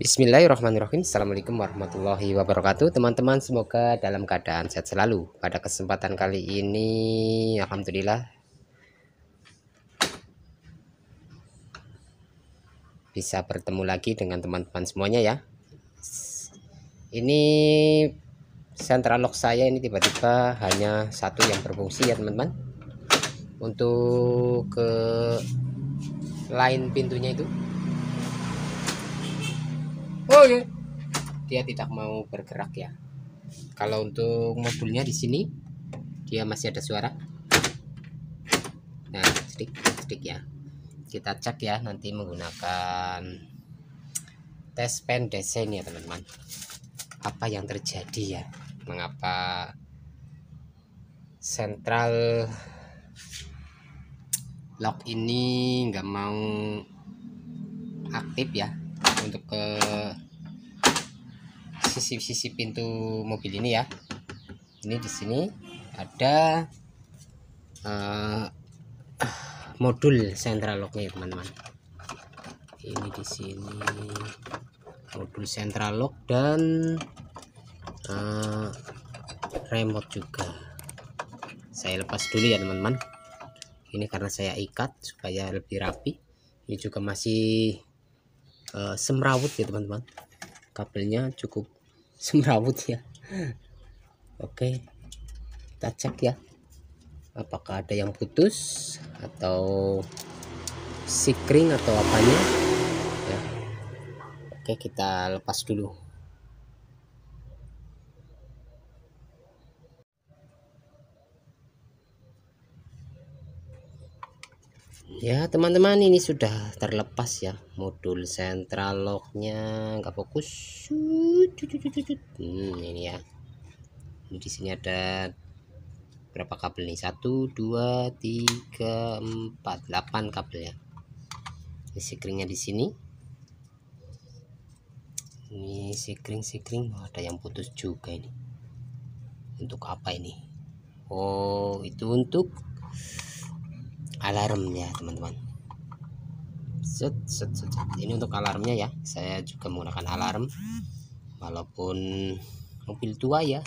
Bismillahirrahmanirrahim. Assalamualaikum warahmatullahi wabarakatuh. Teman-teman, semoga dalam keadaan sehat selalu. Pada kesempatan kali ini, alhamdulillah bisa bertemu lagi dengan teman-teman semuanya ya. Ini central lock saya ini tiba-tiba hanya satu yang berfungsi ya teman-teman. Untuk ke line pintunya itu, oh ya, dia tidak mau bergerak ya. Kalau untuk modulnya di sini dia masih ada suara. Nah, sedikit ya. Kita cek ya nanti menggunakan tes pen DC ini ya teman-teman. Apa yang terjadi ya? Mengapa central lock ini nggak mau aktif ya untuk ke sisi pintu mobil ini ya. Ini di sini ada modul central locknya teman-teman. Ini di sini modul central lock dan remote juga. Saya lepas dulu ya teman-teman. Ini karena saya ikat supaya lebih rapi. Ini juga masih semrawut ya teman-teman. Kabelnya cukup semrawut ya. Oke, kita cek ya apakah ada yang putus atau sikring atau apanya ya. Oke, kita lepas dulu. Ya teman-teman, ini sudah terlepas ya modul central locknya. Nggak fokus. Ini ya. Ini di sini ada berapa kabel nih? 1 2 3 4 8 kabel ya. Ini sikringnya di sini. Ini sikring. Oh, ada yang putus juga ini. Untuk apa ini? Oh, itu untuk alarm ya teman-teman. Ini untuk alarmnya ya. Saya juga menggunakan alarm walaupun mobil tua ya.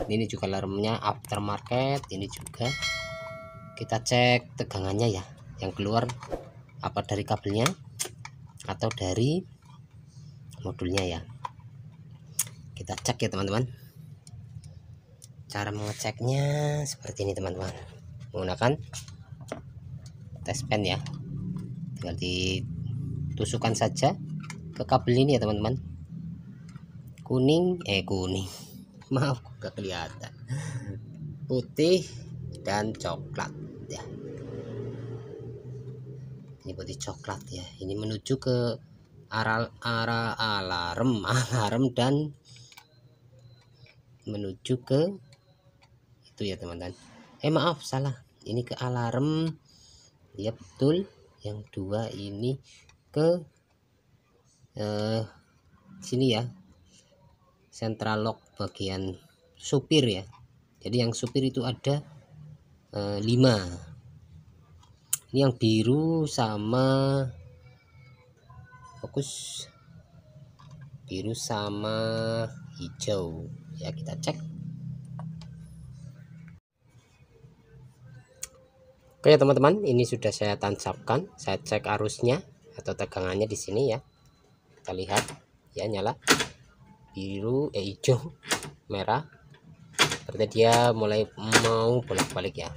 Ini juga alarmnya aftermarket. Ini juga kita cek tegangannya ya, yang keluar apa dari kabelnya atau dari modulnya ya. Kita cek ya teman-teman. Cara mengeceknya seperti ini teman-teman, menggunakan tes pen ya. Tinggal ditusukkan saja ke kabel ini ya teman-teman. Kuning maaf gak kelihatan, putih dan coklat ya. Ini putih coklat ya. Ini menuju ke arah alarm dan menuju ke itu ya teman-teman. Maaf salah, ini ke alarm ya, betul. Yang dua ini ke sini ya, central lock bagian supir ya. Jadi yang supir itu ada 5. Ini yang biru sama fokus, biru sama hijau ya. Kita cek. Oke ya teman-teman, ini sudah saya tancapkan. Saya cek arusnya atau tegangannya di sini ya. Kita lihat ya, nyala biru, hijau, merah. Berarti dia mulai mau bolak-balik ya.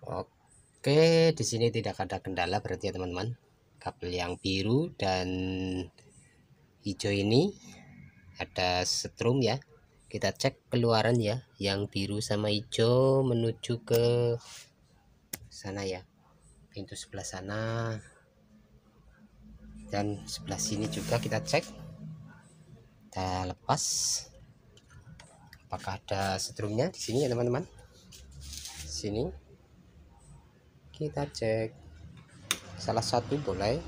Oke, di sini tidak ada kendala berarti ya teman-teman. Kabel yang biru dan hijau ini ada setrum ya. Kita cek keluaran ya, yang biru sama hijau menuju ke sana ya, pintu sebelah sana dan sebelah sini juga. Kita cek, kita lepas apakah ada setrumnya di sini ya teman-teman. Sini kita cek salah satu boleh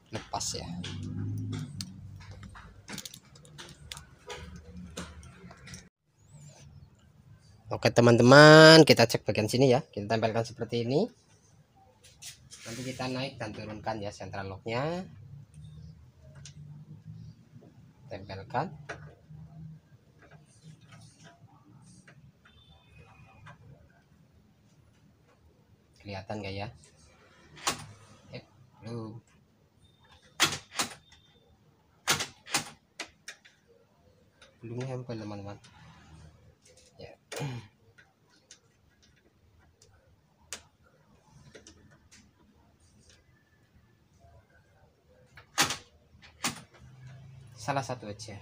lepas ya. Oke teman-teman, kita cek bagian sini ya. Kita tempelkan seperti ini. Nanti kita naik dan turunkan ya sentral locknya. Tempelkan. Kelihatan gak ya? Belum. Belum nempel teman-teman. Ya. Salah satu aja.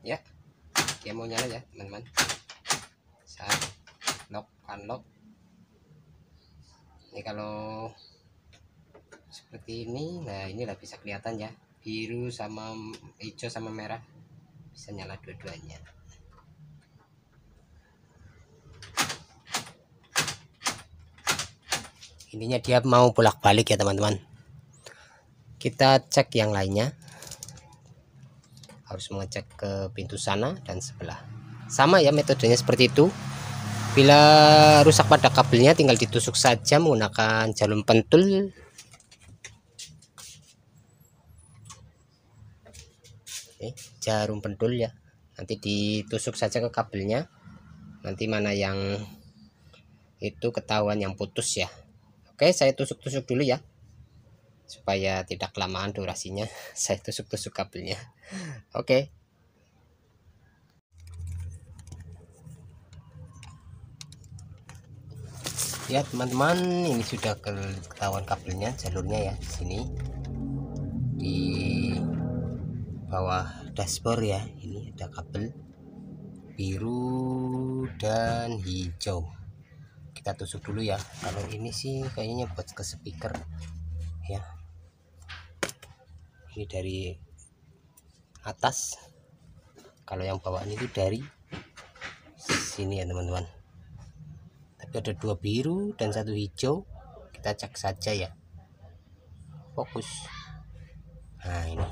Ya, dia mau nyala ya teman-teman. Saat lock, unlock. Ini kalau seperti ini, nah inilah bisa kelihatan ya, biru sama hijau sama merah bisa nyala dua-duanya. Intinya dia mau bolak-balik ya teman-teman. Kita cek yang lainnya. Harus mengecek ke pintu sana dan sebelah. Sama ya metodenya seperti itu. Bila rusak pada kabelnya tinggal ditusuk saja menggunakan jarum pentul. Jarum pentul ya. Nanti ditusuk saja ke kabelnya. Nanti mana yang itu ketahuan yang putus ya. Oke, saya tusuk-tusuk dulu ya. Supaya tidak kelamaan durasinya. Saya tusuk-tusuk kabelnya. Oke. Ya teman-teman, ini sudah ketahuan kabelnya, jalurnya ya di sini di bawah dashboard ya. Ini ada kabel biru dan hijau. Kita tusuk dulu ya. Kalau ini sih kayaknya buat ke speaker ya. Ini dari atas. Kalau yang bawah ini dari sini ya teman-teman. Tapi ada dua biru dan satu hijau. Kita cek saja ya. Fokus. Nah ini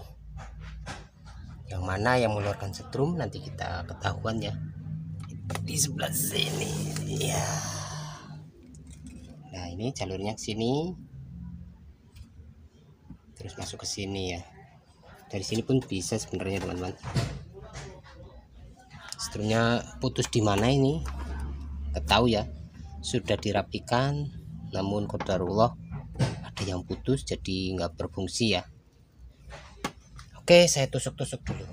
yang mana yang mengeluarkan setrum nanti kita ketahuan ya di sebelah sini ya. Nah ini jalurnya ke sini terus masuk ke sini ya. Dari sini pun bisa sebenarnya teman-teman. Setrumnya putus di mana ini ketahu ya. Sudah dirapikan namun qadarullah ada yang putus jadi nggak berfungsi ya. Oke, saya tusuk-tusuk dulu.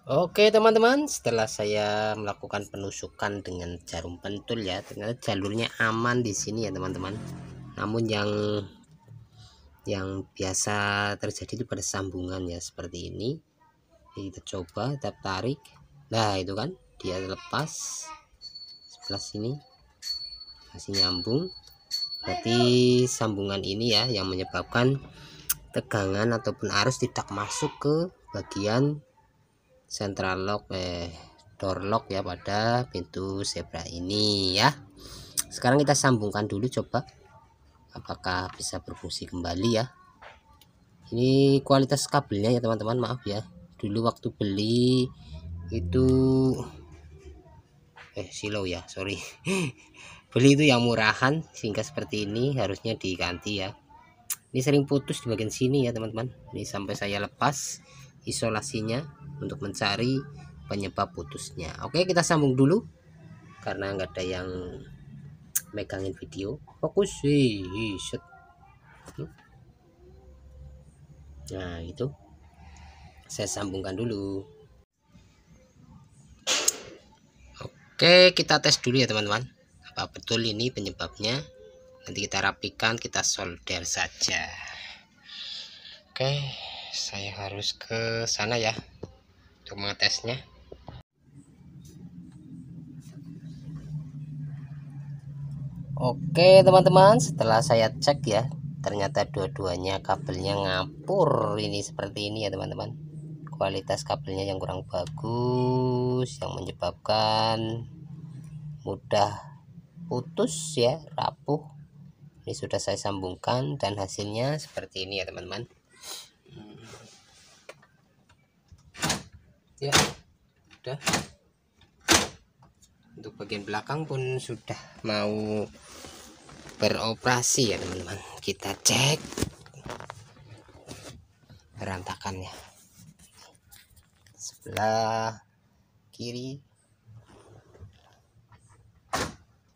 Oke teman-teman, setelah saya melakukan penusukan dengan jarum pentul ya, ternyata jalurnya aman di sini ya teman-teman. Namun yang biasa terjadi itu pada sambungan ya seperti ini. Kita coba, kita tarik. Nah itu kan dia lepas sebelah sini masih nyambung. Berarti sambungan ini ya yang menyebabkan tegangan ataupun arus tidak masuk ke bagian central lock door lock ya pada pintu zebra ini ya. Sekarang kita sambungkan dulu, coba apakah bisa berfungsi kembali ya. Ini kualitas kabelnya ya teman-teman, maaf ya, dulu waktu beli itu silo ya, sorry beli itu yang murahan sehingga seperti ini, harusnya diganti ya. Ini sering putus di bagian sini ya teman-teman. Ini sampai saya lepas isolasinya untuk mencari penyebab putusnya. Oke, kita sambung dulu karena nggak ada yang megangin video. Fokus set. Nah itu saya sambungkan dulu. Oke, kita tes dulu ya teman-teman, apa betul ini penyebabnya. Nanti kita rapikan, kita solder saja. Oke, saya harus ke sana ya untuk mengetesnya. Oke teman-teman, setelah saya cek ya, ternyata dua-duanya kabelnya ngapur ini seperti ini ya teman-teman. Kualitas kabelnya yang kurang bagus yang menyebabkan mudah putus ya, rapuh. Ini sudah saya sambungkan dan hasilnya seperti ini ya teman-teman. Ya, udah. Untuk bagian belakang pun sudah mau beroperasi ya teman-teman. Kita cek berantakannya. Sebelah kiri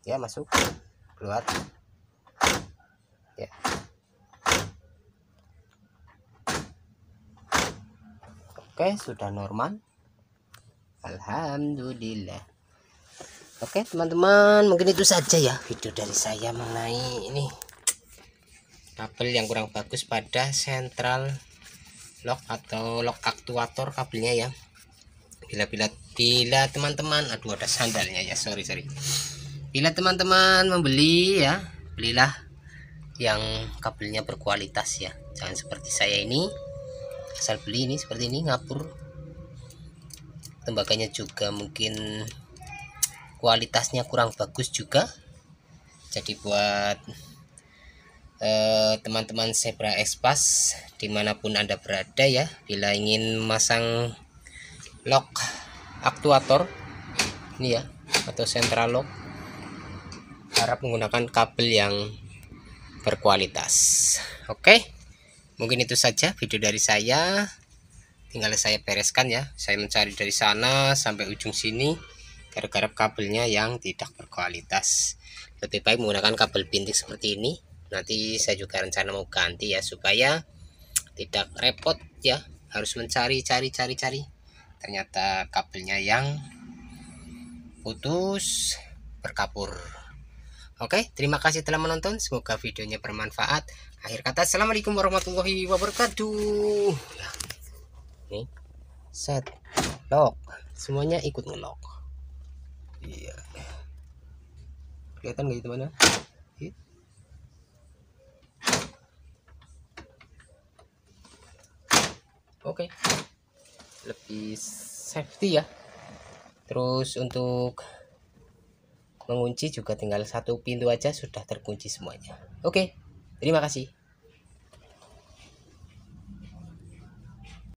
ya, masuk, keluar ya. Oke, sudah normal, alhamdulillah. Oke teman-teman, mungkin itu saja ya video dari saya mengenai ini kabel yang kurang bagus pada central lock atau lock aktuator kabelnya ya. Bila teman-teman, aduh ada sandalnya ya, sorry. Bila teman-teman membeli ya, belilah yang kabelnya berkualitas ya, jangan seperti saya ini asal beli ini seperti ini ngapur. Tembaganya juga mungkin kualitasnya kurang bagus juga. Jadi buat teman-teman Zebra Expas dimanapun Anda berada ya, bila ingin masang lock aktuator ini ya atau central lock, harap menggunakan kabel yang berkualitas. Oke, mungkin itu saja video dari saya, tinggal saya bereskan ya. Saya mencari dari sana sampai ujung sini gara-gara kabelnya yang tidak berkualitas. Lebih baik menggunakan kabel bintik seperti ini. Nanti saya juga rencana mau ganti ya, supaya tidak repot ya, harus mencari ternyata kabelnya yang putus berkabur. Oke, terima kasih telah menonton, semoga videonya bermanfaat. Akhir kata, assalamualaikum warahmatullahi wabarakatuh. Nih, set lock, semuanya ikut ngelock. Iya, kelihatan nggak teman-teman? Oke, lebih safety ya. Terus untuk mengunci juga tinggal satu pintu aja sudah terkunci semuanya. Oke, terima kasih.